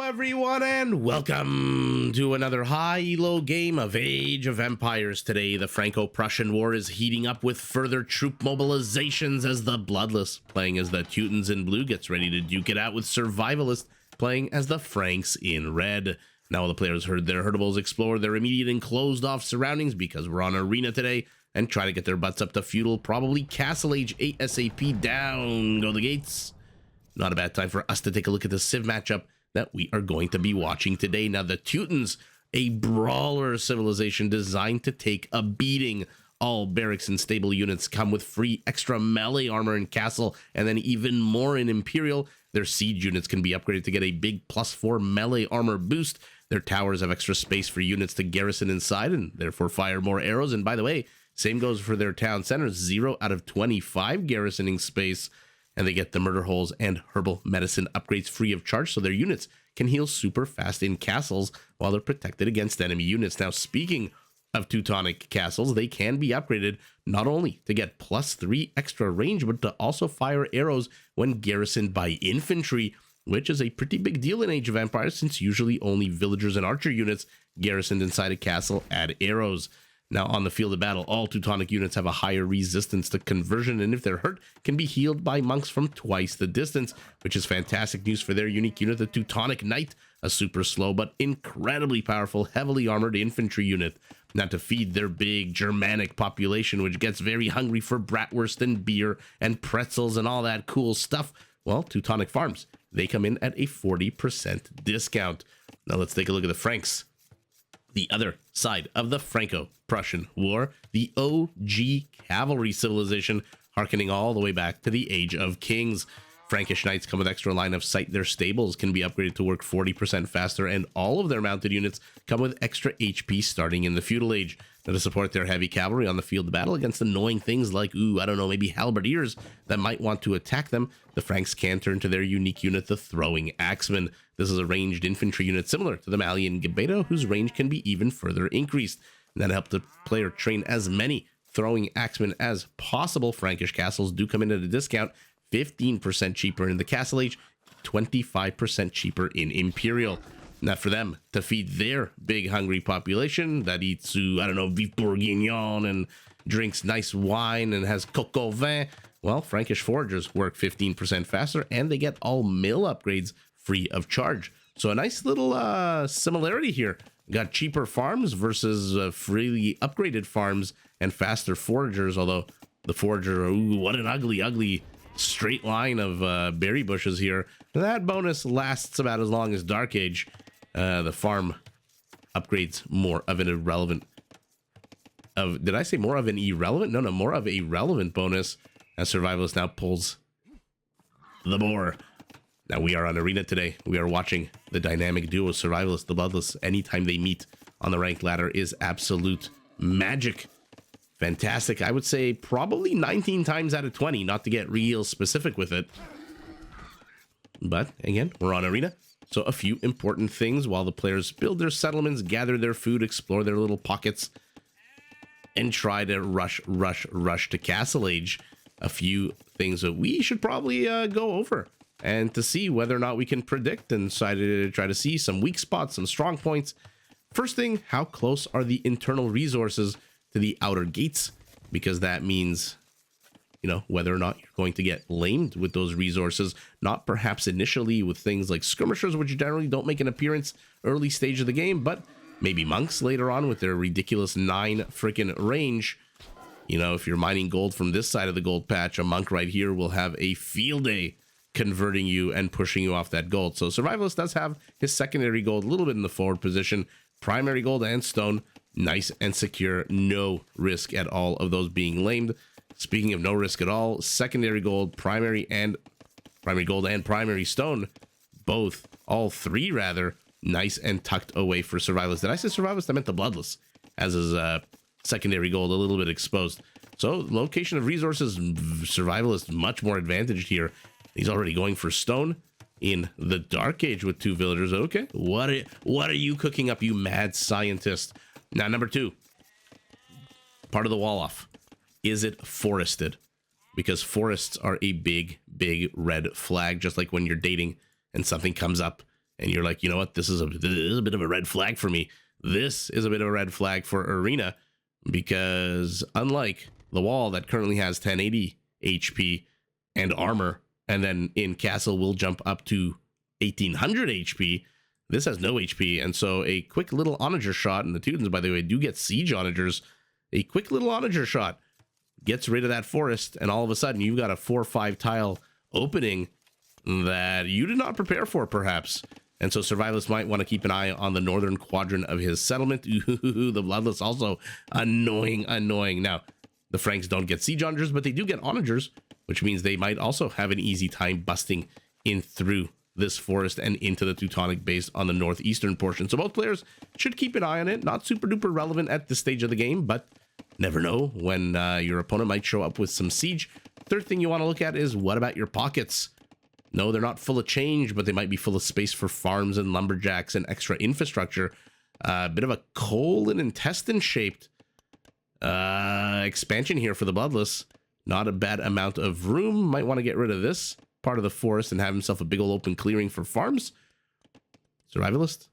everyone, and welcome to another high-low game of Age of Empires. Today, the Franco-Prussian War is heating up with further troop mobilizations as the Bloodless, playing as the Teutons in blue, gets ready to duke it out with Survivalist, playing as the Franks in red. Now the players heard their herdables explore their immediate and closed-off surroundings because we're on Arena today, and try to get their butts up to feudal, probably Castle Age ASAP. Down go the gates. Not a bad time for us to take a look at the Civ matchup that we are going to be watching today. Now, the Teutons, a brawler civilization designed to take a beating. All barracks and stable units come with free extra melee armor in Castle, and then even more in Imperial. Their siege units can be upgraded to get a big +4 melee armor boost. Their towers have extra space for units to garrison inside and therefore fire more arrows. And by the way, same goes for their town centers, 0 out of 25 garrisoning space. And they get the murder holes and herbal medicine upgrades free of charge, so their units can heal super fast in castles while they're protected against enemy units. Now, speaking of Teutonic castles, they can be upgraded not only to get +3 extra range, but to also fire arrows when garrisoned by infantry, which is a pretty big deal in Age of Empires, since usually only villagers and archer units garrisoned inside a castle add arrows. Now, on the field of battle, all Teutonic units have a higher resistance to conversion, and if they're hurt, can be healed by monks from twice the distance, which is fantastic news for their unique unit, the Teutonic Knight, a super slow but incredibly powerful, heavily armored infantry unit. Now, to feed their big Germanic population, which gets very hungry for bratwurst and beer and pretzels and all that cool stuff, well, Teutonic Farms, they come in at a 40% discount. Now, let's take a look at the Franks. The other side of the Franco-Prussian War, the OG cavalry civilization, harkening all the way back to the Age of Kings. Frankish knights come with extra line of sight. Their stables can be upgraded to work 40% faster, and all of their mounted units come with extra HP starting in the feudal age. Now, to support their heavy cavalry on the field of battle against annoying things like, maybe halberdiers that might want to attack them, the Franks can turn to their unique unit, the Throwing Axemen. This is a ranged infantry unit similar to the Malian Gebeto, whose range can be even further increased. And that helped the player train as many Throwing Axemen as possible. Frankish castles do come in at a discount, 15% cheaper in the Castle Age, 25% cheaper in Imperial. Now, for them to feed their big hungry population that eats, beef bourguignon and drinks nice wine and has coq au vin, well, Frankish foragers work 15% faster, and they get all mill upgrades free of charge. So a nice little similarity here. Got cheaper farms versus freely upgraded farms and faster foragers, although the forager, what an ugly straight line of berry bushes here. That bonus lasts about as long as Dark Age. The farm upgrades more of an irrelevant did I say more of an irrelevant? No, more of a relevant bonus, as Survivalist now pulls the boar. Now, we are on Arena today. We are watching the dynamic duo Survivalist, the Bloodless. Anytime they meet on the ranked ladder is absolute magic. Fantastic. I would say probably 19 times out of 20, not to get real specific with it. But again, we're on Arena. So a few important things while the players build their settlements, gather their food, explore their little pockets, and try to rush to Castle Age. A few things that we should probably go over, and to see whether or not we can predict and try to see some weak spots, some strong points. First thing, how close are the internal resources to the outer gates? Because that means, whether or not you're going to get lamed with those resources, not perhaps initially with things like skirmishers, which generally don't make an appearance early stage of the game, but maybe monks later on with their ridiculous 9 freaking range. If you're mining gold from this side of the gold patch, a monk right here will have a field day converting you and pushing you off that gold. So Survivalist does have his secondary gold a little bit in the forward position. Primary gold and stone, nice and secure, no risk at all of those being lamed. Speaking of no risk at all, secondary gold, primary gold and primary stone, all three rather, nice and tucked away for Survivalist. Did I say Survivalist? I meant the Bloodless, as is secondary gold a little bit exposed. So location of resources, Survivalist much more advantaged here. He's already going for stone in the Dark Age with 2 villagers. Okay, what are you cooking up, you mad scientist? Now, number 2, part of the wall off. Is it forested? Because forests are a big red flag, just like when you're dating and something comes up and you're like, you know what, this is a bit of a red flag for me. This is a bit of a red flag for Arena, because unlike the wall that currently has 1080 HP and armor, and then in castle will jump up to 1800 HP, this has no HP. And so a quick little onager shot, and the Teutons, by the way, do get siege onagers. A quick little onager shot gets rid of that forest, and all of a sudden you've got a 4 or 5 tile opening that you did not prepare for, perhaps. And so Survivalist might want to keep an eye on the northern quadrant of his settlement. Ooh, the Bloodless also annoying. Now, the Franks don't get siege onagers, but they do get onagers, which means they might also have an easy time busting in through this forest and into the Teutonic base on the northeastern portion. So both players should keep an eye on it. Not super duper relevant at this stage of the game, but never know when your opponent might show up with some siege. Third thing you want to look at is, what about your pockets? No, they're not full of change, but they might be full of space for farms and lumberjacks and extra infrastructure. A bit of a coal and intestine shaped expansion here for the Bloodless. Not a bad amount of room. Might want to get rid of this part of the forest and have himself a big old open clearing for farms. Survivalist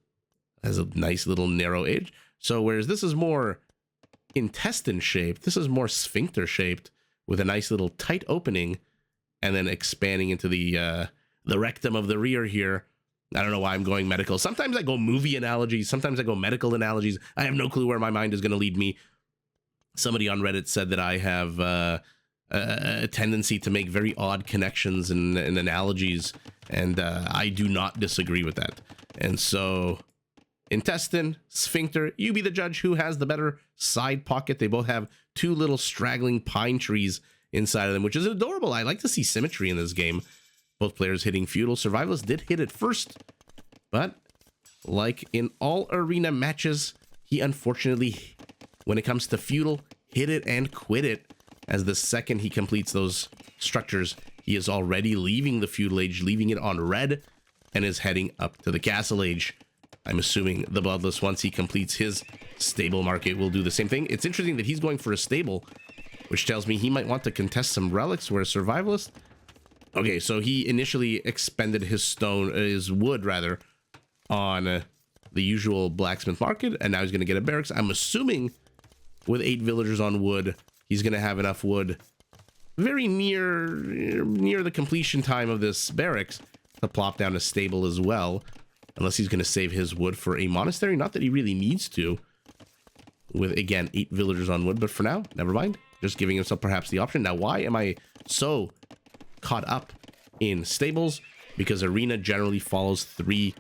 has a nice little narrow edge. So whereas this is more intestine shaped, this is more sphincter shaped with a nice little tight opening and then expanding into the rectum of the rear here. I don't know why I'm going medical. Sometimes I go movie analogies. Sometimes I go medical analogies. I have no clue where my mind is going to lead me. Somebody on Reddit said that I have a tendency to make very odd connections and analogies, and I do not disagree with that. And so intestine, sphincter, you be the judge who has the better side pocket. They both have 2 little straggling pine trees inside of them, which is adorable. I like to see symmetry in this game. Both players hitting feudal. Survivalist did hit it first, but like in all arena matches, he unfortunately, when it comes to feudal, hit it and quit it, as the second he completes those structures, he is already leaving the feudal age, leaving it on red, and is heading up to the castle age. I'm assuming the Bloodless, once he completes his stable market, will do the same thing. It's interesting that he's going for a stable, which tells me he might want to contest some relics, where Survivalist... Okay, so he initially expended his wood rather, on the usual blacksmith market, and now he's going to get a barracks. I'm assuming with 8 villagers on wood, he's going to have enough wood very near the completion time of this barracks to plop down a stable as well, unless he's going to save his wood for a monastery. Not that he really needs to, with, again, 8 villagers on wood, but for now, never mind. Just giving himself perhaps the option. Now, why am I so caught up in stables? Because Arena generally follows 3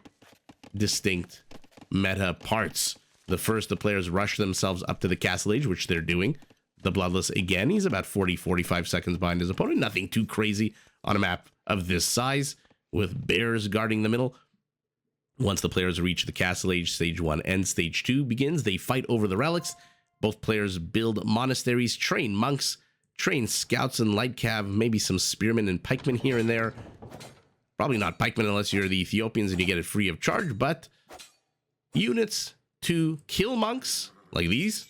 distinct meta parts. The first, the players rush themselves up to the castle age, which they're doing. The Bloodless, again, he's about 40-45 seconds behind his opponent. Nothing too crazy on a map of this size, with bears guarding the middle. Once the players reach the castle age, stage 1 and stage 2 begins. They fight over the relics. Both players build monasteries, train monks, train scouts and light cav, maybe some spearmen and pikemen here and there. Probably not pikemen unless you're the Ethiopians and you get it free of charge, but units to kill monks, like these,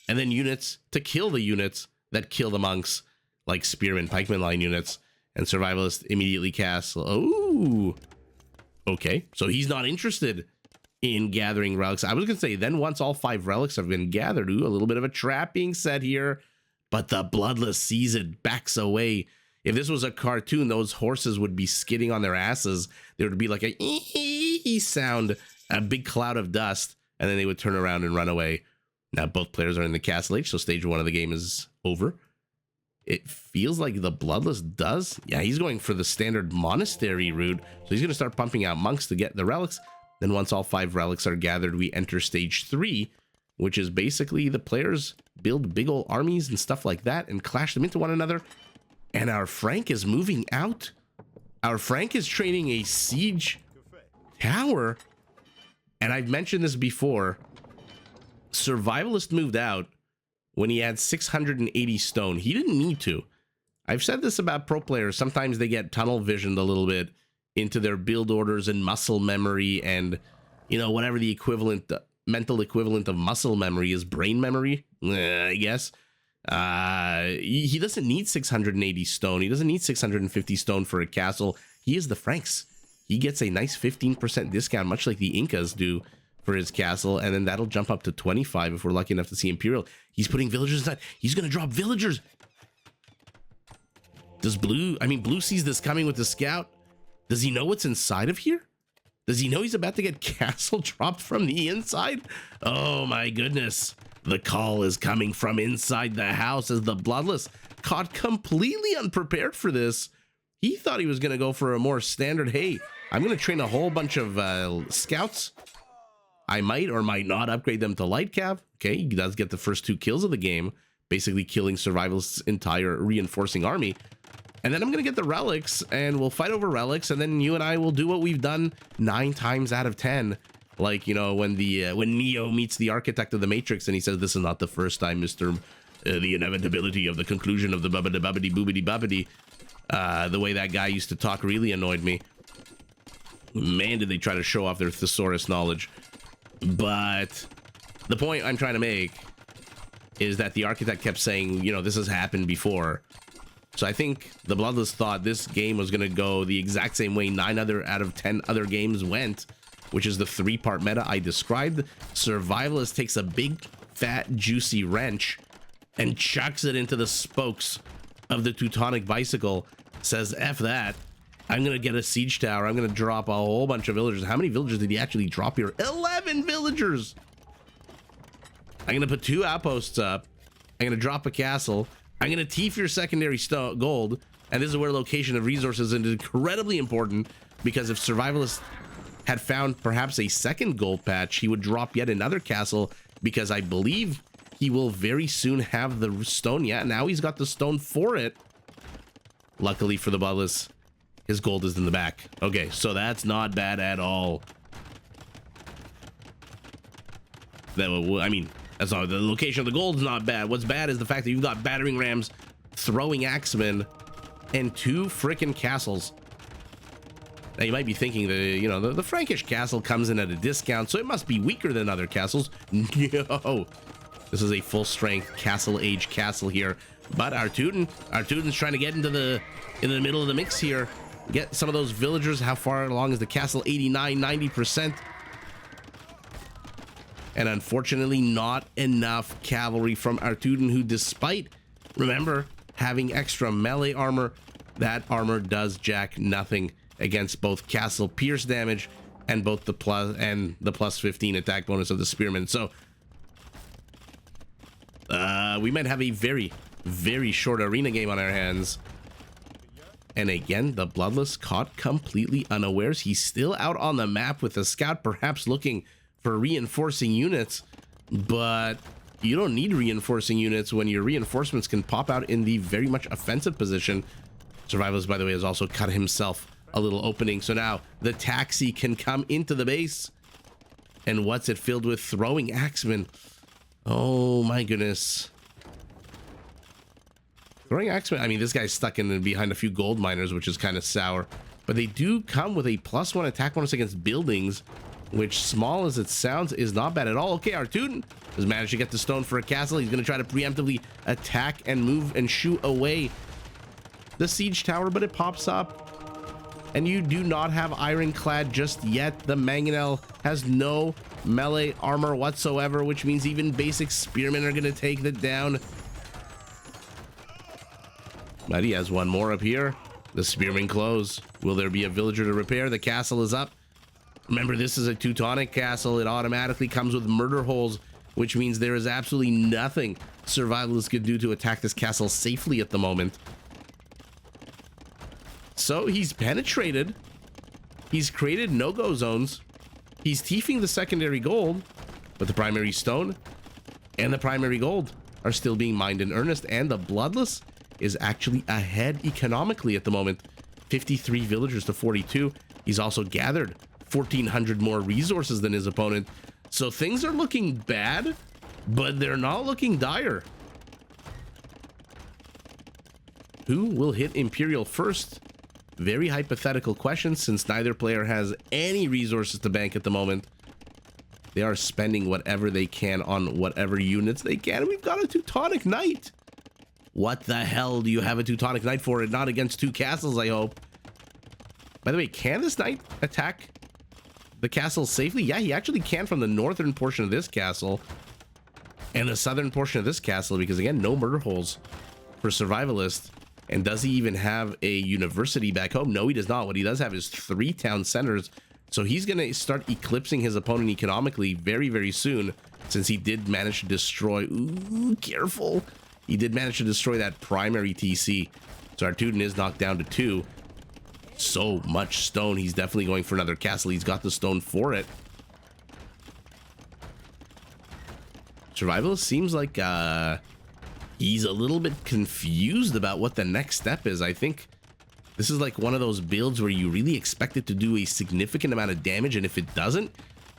and then units to kill the units that kill the monks, like spearmen, pikemen line units. And Survivalist immediately casts, oh, okay, so he's not interested in gathering relics. I was gonna say, then once all 5 relics have been gathered, ooh, a little bit of a trap being set here, but the Bloodless sees it, backs away. If this was a cartoon, those horses would be skidding on their asses. There would be like a ee sound, a big cloud of dust, and then they would turn around and run away. Now both players are in the castle age, so stage 1 of the game is over. It feels like the Bloodless does. Yeah, he's going for the standard monastery route, so he's gonna start pumping out monks to get the relics. Then once all 5 relics are gathered, we enter stage 3, which is basically the players build big old armies and stuff like that and clash them into one another. And our Frank is moving out. Our Frank is training a siege tower. And I've mentioned this before. Survivalist moved out when he had 680 stone. He didn't need to. I've said this about pro players. Sometimes they get tunnel visioned a little bit into their build orders and muscle memory, and, you know, whatever the equivalent, mental equivalent of muscle memory is, brain memory, I guess. He doesn't need 680 stone. He doesn't need 650 stone for a castle. He is the Franks. he gets a nice 15% discount, much like the Incas do for his castle, and then that'll jump up to 25 if we're lucky enough to see Imperial. He's putting villagers inside. He's going to drop villagers. Does Blue, I mean, Blue sees this coming with the scout. Does he know what's inside of here? Does he know he's about to get castle dropped from the inside? Oh my goodness. The call is coming from inside the house as the Bloodless, caught completely unprepared for this. He thought he was going to go for a more standard, hey, I'm going to train a whole bunch of scouts. I might or might not upgrade them to light cav. Okay, he does get the first 2 kills of the game, basically killing Survivalist's entire reinforcing army. And then I'm going to get the relics, and we'll fight over relics, and then you and I will do what we've done 9 times out of 10. Like, you know, when Neo meets the architect of the Matrix, and he says, this is not the first time, Mr. The inevitability of the conclusion of the bubbity-boobity-boobity. The way that guy used to talk really annoyed me. Man, did they try to show off their thesaurus knowledge. But the point I'm trying to make is that the architect kept saying, you know, this has happened before. So I think the Bloodless thought this game was going to go the exact same way 9 out of 10 other games went, which is the 3-part meta I described. Survivalist takes a big, fat, juicy wrench and chucks it into the spokes of the Teutonic bicycle, says, F that. I'm going to get a siege tower. I'm going to drop a whole bunch of villagers. How many villagers did he actually drop here? 11 villagers! I'm going to put 2 outposts up. I'm going to drop a castle. I'm going to teeth your secondary gold, and this is where location of resources is incredibly important, because if Survivalist had found perhaps a second gold patch, he would drop yet another castle, because I believe he will very soon have the stone. Yeah, now he's got the stone for it. Luckily for the Bloodless, his gold is in the back. Okay, so that's not bad at all. I mean, that's not, the location of the gold's not bad. What's bad is the fact that you've got battering rams, throwing axemen, and 2 frickin' castles. Now you might be thinking that, you know, the Frankish castle comes in at a discount, so it must be weaker than other castles. No, this is a full strength castle age castle here. But our Teuton's trying to get into the middle of the mix here. Get some of those villagers. How far along is the castle? 89, 90%. And unfortunately, not enough cavalry from our Teuton, who, despite, remember, having extra melee armor, that armor does jack nothing against both castle pierce damage and both the plus 15 attack bonus of the spearmen. So we might have a very, very short arena game on our hands. And again, the Bloodless caught completely unawares. He's still out on the map with a scout, perhaps looking for reinforcing units, but you don't need reinforcing units when your reinforcements can pop out in the very much offensive position. Survivalist, by the way, has also cut himself a little opening, so now the taxi can come into the base. And what's it filled with? Throwing axemen. Oh my goodness. Throwing axemen. I mean, this guy's stuck in behind a few gold miners, which is kind of sour, but they do come with a +1 attack bonus against buildings, which, small as it sounds, is not bad at all. Okay, our Teuton has managed to get the stone for a castle. He's going to try to preemptively attack and move and shoot away the siege tower, but it pops up. And you do not have ironclad just yet. The Mangonel has no melee armor whatsoever, which means even basic spearmen are going to take that down. But he has one more up here. The spearmen close. Will there be a villager to repair? The castle is up. Remember, this is a Teutonic castle. It automatically comes with murder holes, which means there is absolutely nothing Survivalists could do to attack this castle safely at the moment. So he's penetrated. He's created no-go zones. He's teefing the secondary gold, but the primary stone and the primary gold are still being mined in earnest, and the Bloodless is actually ahead economically at the moment. 53 villagers to 42. He's also gathered 1,400 more resources than his opponent. So things are looking bad, but they're not looking dire. Who will hit Imperial first? Very hypothetical question, since neither player has any resources to bank at the moment. They are spending whatever they can on whatever units they can. We've got a Teutonic Knight. What the hell do you have a Teutonic Knight for? Not against 2 castles, I hope. By the way, can this knight attack the castle safely? Yeah, he actually can from the northern portion of this castle and the southern portion of this castle, because again, no murder holes for Survivalist. And does he even have a university back home? No, he does not. What he does have is 3 town centers. So he's going to start eclipsing his opponent economically very, very soon, since he did manage to destroy... Ooh, careful. He did manage to destroy that primary TC. So our Teuton is knocked down to 2. So much stone. He's definitely going for another castle. He's got the stone for it. Survivalist seems like he's a little bit confused about what the next step is. I think this is like one of those builds where you really expect it to do a significant amount of damage, and if it doesn't,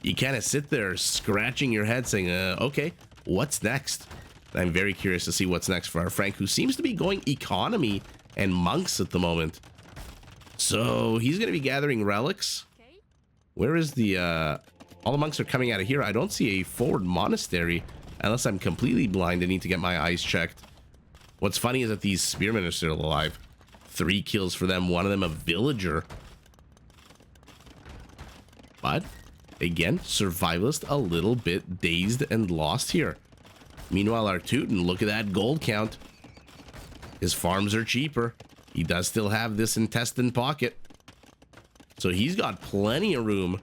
you kind of sit there scratching your head saying, okay, what's next? I'm very curious to see what's next for our Frank, who seems to be going economy and monks at the moment. So he's going to be gathering relics. Where is the... all the monks are coming out of here. I don't see a forward monastery, unless I'm completely blind and need to get my eyes checked. What's funny is that these spearmen are still alive. 3 kills for them, one of them a villager. But, again, Survivalist a little bit dazed and lost here. Meanwhile, our Teuton, look at that gold count. His farms are cheaper. He does still have this intestine pocket. So he's got plenty of room.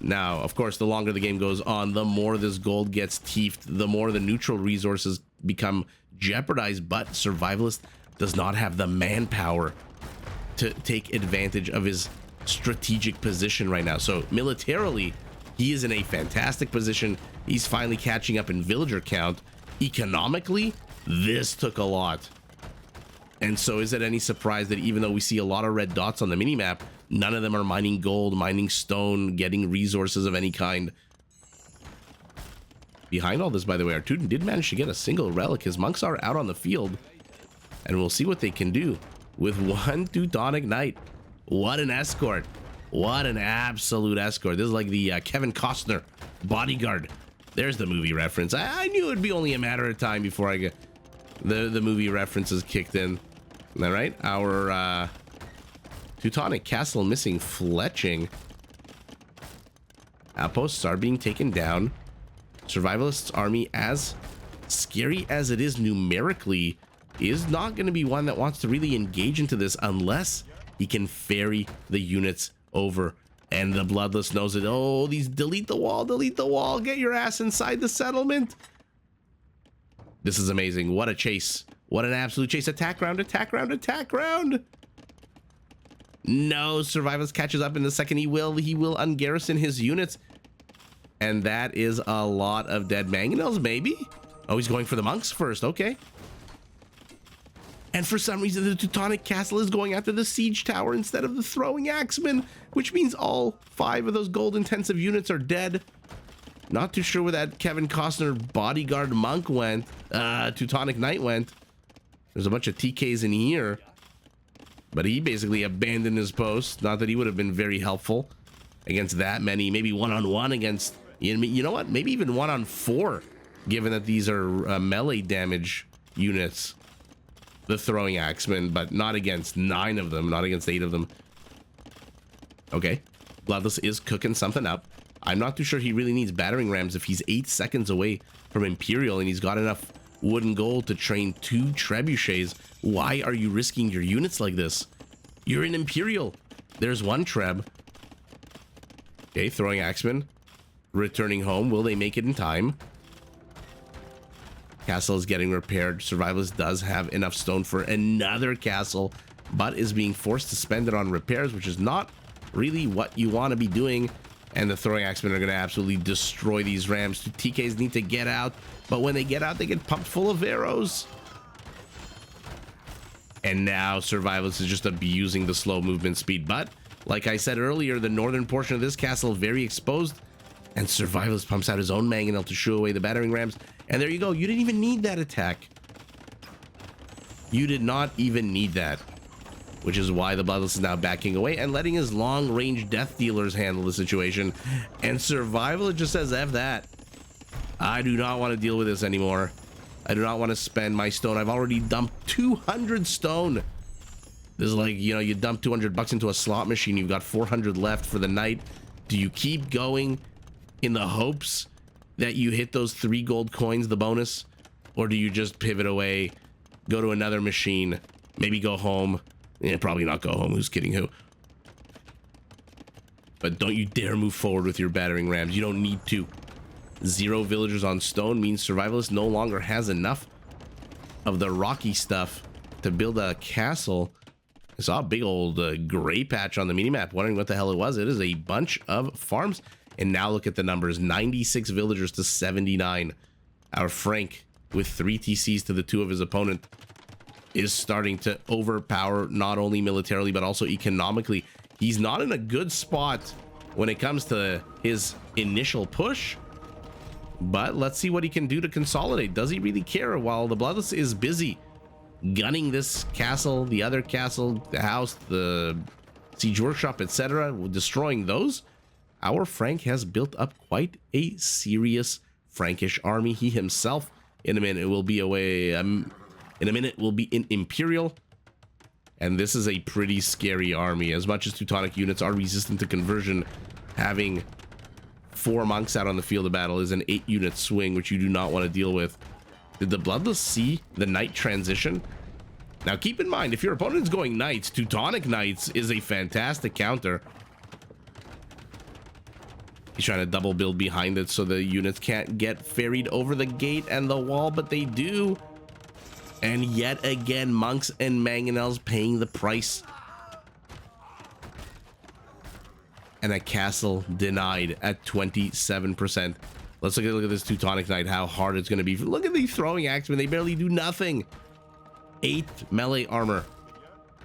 Now, of course, the longer the game goes on, the more this gold gets teefed, the more the neutral resources become jeopardized. But Survivalist does not have the manpower to take advantage of his strategic position right now. So militarily, he is in a fantastic position. He's finally catching up in villager count. Economically, this took a lot. And so is it any surprise that even though we see a lot of red dots on the minimap, none of them are mining gold, mining stone, getting resources of any kind? Behind all this, by the way, our Teuton did manage to get a single relic. His monks are out on the field, and we'll see what they can do with 1 Teutonic Knight. What an escort. What an absolute escort. This is like the Kevin Costner bodyguard. There's the movie reference. I knew it'd be only a matter of time before I get the movie references kicked in. All right, our Teutonic castle missing fletching. Outposts are being taken down. Survivalist's army, as scary as it is numerically, is not going to be one that wants to really engage into this unless he can ferry the units over. And the Bloodless knows it. Oh, these delete the wall, get your ass inside the settlement. This is amazing. What a chase. What an absolute chase. Attack round, attack round, attack round. No, Survivalist catches up in the second. He will ungarrison his units. And that is a lot of dead mangonels, maybe? Oh, he's going for the monks first. Okay. And for some reason, the Teutonic castle is going after the siege tower instead of the throwing axemen, which means all 5 of those gold-intensive units are dead. Not too sure where that Kevin Costner bodyguard monk went. Teutonic Knight went. There's a bunch of TKs in here. But he basically abandoned his post. Not that he would have been very helpful against that many. Maybe one-on-one against... You know what? Maybe even 1-on-4. Given that these are melee damage units. The throwing axemen. But not against 9 of them. Not against 8 of them. Okay. Bloodless is cooking something up. I'm not too sure he really needs battering rams if he's 8 seconds away from Imperial and he's got enough wooden gold to train 2 trebuchets. Why are you risking your units like this? You're in Imperial. There's 1 treb. Okay, throwing axemen. Returning home. Will they make it in time? Castle is getting repaired. Survivalist does have enough stone for another castle, but is being forced to spend it on repairs, which is not really what you want to be doing. And the throwing axemen are going to absolutely destroy these rams. TKs need to get out, but when they get out, they get pumped full of arrows. And now Survivalist is just abusing the slow movement speed. But like I said earlier, the northern portion of this castle very exposed, and Survivalist pumps out his own mangonel to shoo away the battering rams. And there you go. You didn't even need that attack. You did not even need that. Which is why the Bloodless is now backing away and letting his long-range death dealers handle the situation. And Survivalist just says, F that. I do not want to deal with this anymore. I do not want to spend my stone. I've already dumped 200 stone. This is like, you know, you dump 200 bucks into a slot machine. You've got 400 left for the night. Do you keep going in the hopes that you hit those 3 gold coins, the bonus? Or do you just pivot away, go to another machine, maybe go home? Yeah, probably not go home. Who's kidding who? But don't you dare move forward with your battering rams. You don't need to. 0 villagers on stone means Survivalist no longer has enough of the rocky stuff to build a castle. I saw a big old gray patch on the minimap, wondering what the hell it was. It is a bunch of farms. And now look at the numbers. 96 villagers to 79. Our Frank, with 3 TCs to the 2 of his opponent, is starting to overpower not only militarily, but also economically. He's not in a good spot when it comes to his initial push. But let's see what he can do to consolidate. Does he really care? While the Bloodless is busy gunning this castle, the other castle, the house, the siege workshop, etc., destroying those, our Frank has built up quite a serious Frankish army. He himself, in a minute, will be away. In a minute, will be in Imperial. And this is a pretty scary army. As much as Teutonic units are resistant to conversion, having 4 monks out on the field of battle is an 8-unit swing, which you do not want to deal with. Did the Bloodless see the knight transition? Now keep in mind, if your opponent's going knights, Teutonic knights is a fantastic counter. He's trying to double build behind it so the units can't get ferried over the gate and the wall, but they do. And yet again, monks and mangonels paying the price. And a castle denied at 27%. Let's look at this Teutonic Knight, how hard it's going to be. Look at the throwing axemen. They barely do nothing. 8 melee armor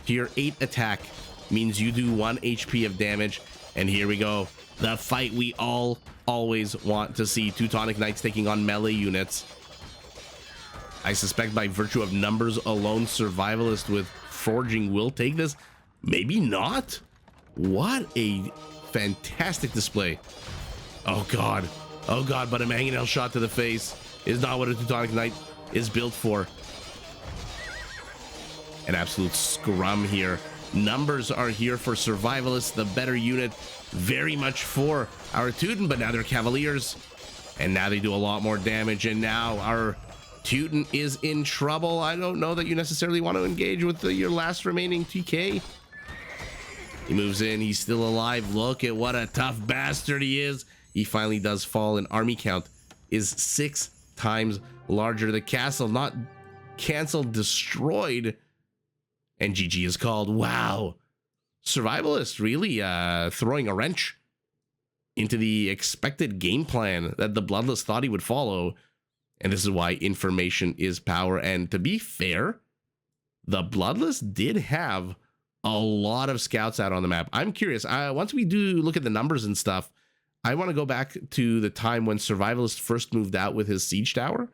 to your 8 attack means you do 1 HP of damage. And here we go. The fight we all always want to see. Teutonic Knights taking on melee units. I suspect by virtue of numbers alone, Survivalist with Forging will take this. Maybe not. What a fantastic display. Oh god. Oh god, but a mangonel shot to the face is not what a Teutonic Knight is built for. An absolute scrum here. Numbers are here for Survivalists, the better unit. Very much for our Teuton, but now they're Cavaliers. And now they do a lot more damage, and now our Teuton is in trouble. I don't know that you necessarily want to engage with your last remaining TK. He moves in. He's still alive. Look at what a tough bastard he is. He finally does fall, and army count is 6 times larger. The castle not canceled, destroyed, and GG is called. Wow. Survivalist really throwing a wrench into the expected game plan that the Bloodless thought he would follow. And this is why information is power. And to be fair, the Bloodless did have a lot of scouts out on the map. I'm curious. Once we do look at the numbers and stuff, I want to go back to the time when Survivalist first moved out with his siege tower.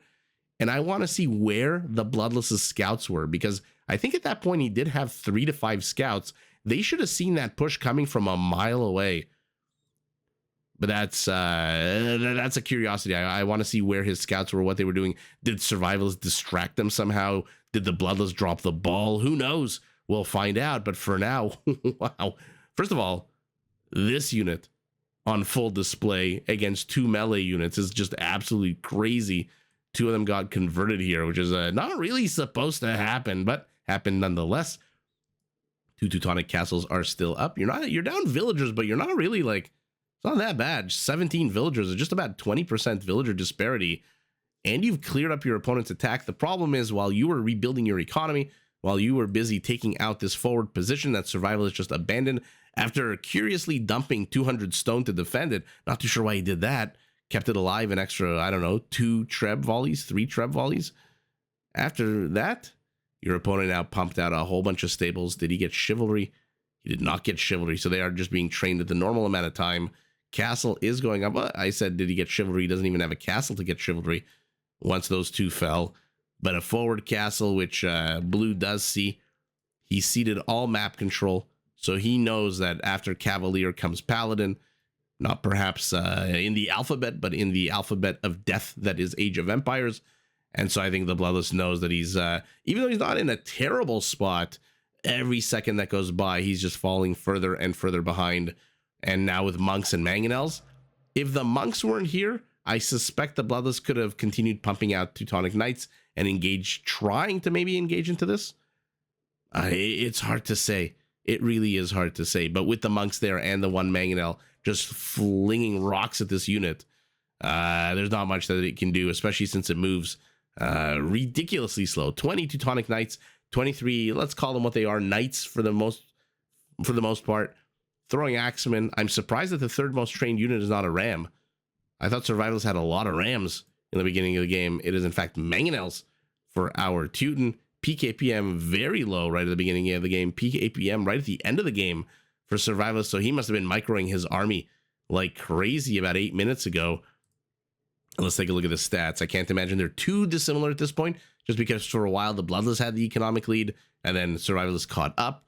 And I want to see where the Bloodless's scouts were, because I think at that point he did have 3 to 5 scouts. They should have seen that push coming from a mile away. But that's a curiosity. I want to see where his scouts were, what they were doing. Did Survivalists distract them somehow? Did the Bloodless drop the ball? Who knows? We'll find out. But for now, wow. First of all, this unit on full display against 2 melee units is just absolutely crazy. 2 of them got converted here, which is not really supposed to happen, but happened nonetheless. 2 Teutonic castles are still up. You're down villagers, but you're not really like, it's not that bad. 17 villagers are just about 20% villager disparity, and you've cleared up your opponent's attack. The problem is, while you were rebuilding your economy, while you were busy taking out this forward position that Survivalist just abandoned after curiously dumping 200 stone to defend it, not too sure why he did that, kept it alive an extra, I don't know, 2 Treb volleys, 3 Treb volleys. After that, your opponent now pumped out a whole bunch of stables. Did he get chivalry? He did not get chivalry, so they are just being trained at the normal amount of time. Castle is going up. I said, did he get chivalry? He doesn't even have a castle to get chivalry once those 2 fell. But a forward castle, which Blue does see. He ceded all map control, so he knows that after Cavalier comes Paladin. Not perhaps in the alphabet, but in the alphabet of death that is Age of Empires. And so I think the Bloodless knows that he's, even though he's not in a terrible spot, Every second that goes by, he's just falling further and further behind. And now with monks and mangonels, if the monks weren't here, I suspect the Bloodless could have continued pumping out Teutonic Knights and engaged, trying to maybe engage into this. It's hard to say. It really is hard to say. But with the monks there and the one mangonel just flinging rocks at this unit, there's not much that it can do, especially since it moves ridiculously slow. 20 Teutonic Knights, 23, let's call them what they are, knights for the most part. Throwing axemen. I'm surprised that the third most trained unit is not a ram. I thought Survivalists had a lot of rams in the beginning of the game. It is in fact mangonels for our Teuton. Peak APM very low right at the beginning of the game. Peak APM right at the end of the game for Survivalists. So he must have been microing his army like crazy about 8 minutes ago. Let's take a look at the stats. I can't imagine they're too dissimilar at this point, just because for a while the Bloodless had the economic lead and then Survivalists caught up.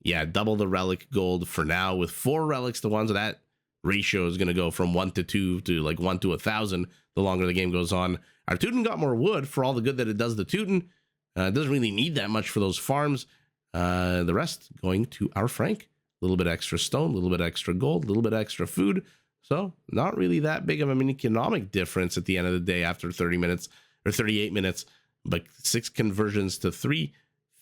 Yeah, double the relic gold for now with 4 relics to 1, so that ratio is going to go from 1 to 2 to like 1 to 1,000 the longer the game goes on. Our Teuton got more wood for all the good that it does the Teuton. It doesn't really need that much for those farms. The rest going to our Frank. A little bit extra stone, a little bit extra gold, a little bit extra food. So not really that big of an economic difference at the end of the day after 30 minutes or 38 minutes, but 6 conversions to 3,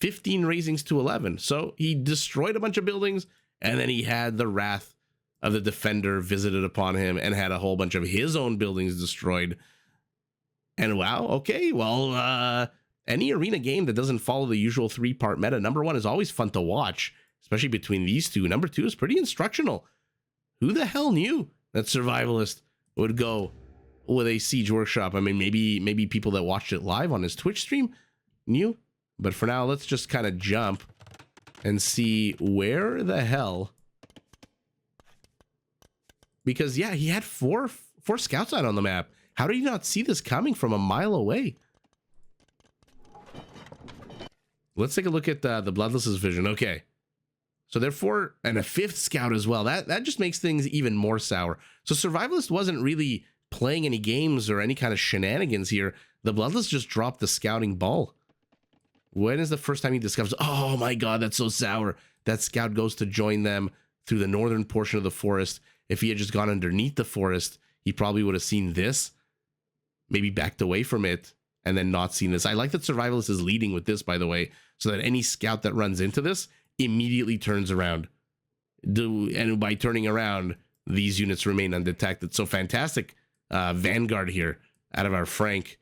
15 raisings to 11. So he destroyed a bunch of buildings, and then he had the wrath of the defender visited upon him and had a whole bunch of his own buildings destroyed. And wow, okay, well, any arena game that doesn't follow the usual 3-part meta, number 1 is always fun to watch, especially between these two. Number 2 is pretty instructional. Who the hell knew that Survivalist would go with a Siege Workshop? I mean, maybe people that watched it live on his Twitch stream knew. But for now, let's just kind of jump and see where the hell. Because, yeah, he had four scouts out on the map. How did he not see this coming from a mile away? Let's take a look at the Bloodless's vision. Okay. So they're 4 and a 5th scout as well. That just makes things even more sour. So Survivalist wasn't really playing any games or any kind of shenanigans here. The Bloodless just dropped the scouting ball. When is the first time he discovers, oh my god, that's so sour. That scout goes to join them through the northern portion of the forest. If he had just gone underneath the forest, he probably would have seen this, maybe backed away from it, and then not seen this. I like that Survivalist is leading with this, by the way, so that any scout that runs into this immediately turns around. And by turning around, these units remain undetected. So fantastic vanguard here out of our Frank.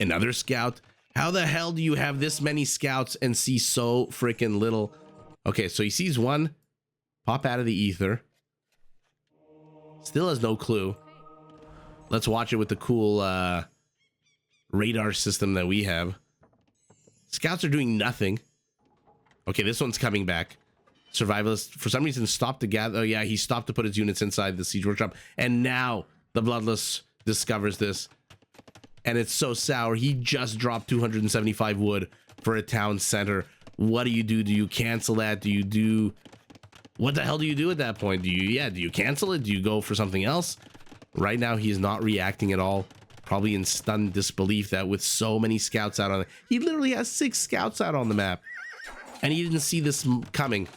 Another scout. How the hell do you have this many scouts and see so freaking little? Okay, so he sees one pop out of the ether. Still has no clue. Let's watch it with the cool radar system that we have. Scouts are doing nothing. Okay, this one's coming back. Survivalist, for some reason, stopped to gather. Oh, yeah, he stopped to put his units inside the Siege Workshop. And now the Bloodless discovers this. And it's so sour. He just dropped 275 wood for a town center. What do? Do you cancel that? Do you do... What the hell do you do at that point? Do you cancel it? Do you go for something else? Right now, he is not reacting at all. Probably in stunned disbelief that with so many scouts out on it. He literally has 6 scouts out on the map. And he didn't see this coming.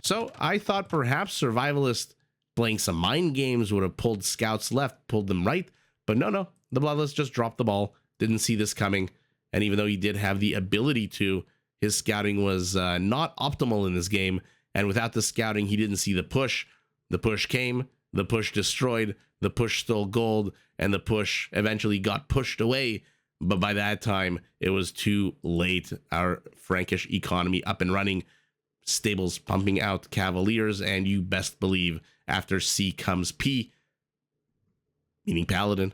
So I thought perhaps Survivalist playing some mind games would have pulled scouts left, pulled them right. But no, the Bloodless just dropped the ball, didn't see this coming, and even though he did have the ability to, his scouting was not optimal in this game, and without the scouting, he didn't see the push. The push came, the push destroyed, the push stole gold, and the push eventually got pushed away, but by that time, it was too late. Our Frankish economy up and running, stables pumping out cavaliers, and you best believe after C comes P, meaning Paladin.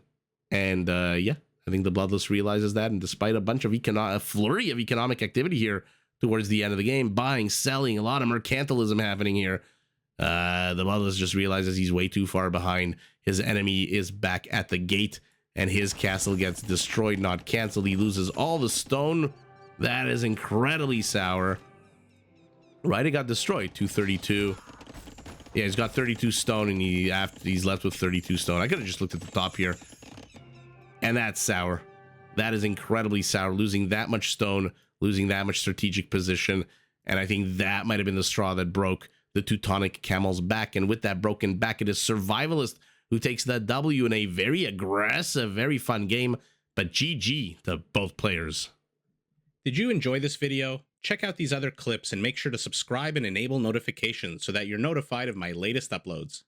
And yeah, I think the Bloodless realizes that, and despite a flurry of economic activity here towards the end of the game, buying, selling, a lot of mercantilism happening here, the Bloodless just realizes he's way too far behind. His enemy is back at the gate, and his castle gets destroyed, not canceled. He loses all the stone. That is incredibly sour. Right, it got destroyed. 232. Yeah, he's got 32 stone, and he's left with 32 stone. I could have just looked at the top here. And that's sour. That is incredibly sour. Losing that much stone, losing that much strategic position. And I think that might have been the straw that broke the Teutonic camel's back. And with that broken back, it is Survivalist who takes the W in a very aggressive, very fun game. But GG to both players. Did you enjoy this video? Check out these other clips and make sure to subscribe and enable notifications so that you're notified of my latest uploads.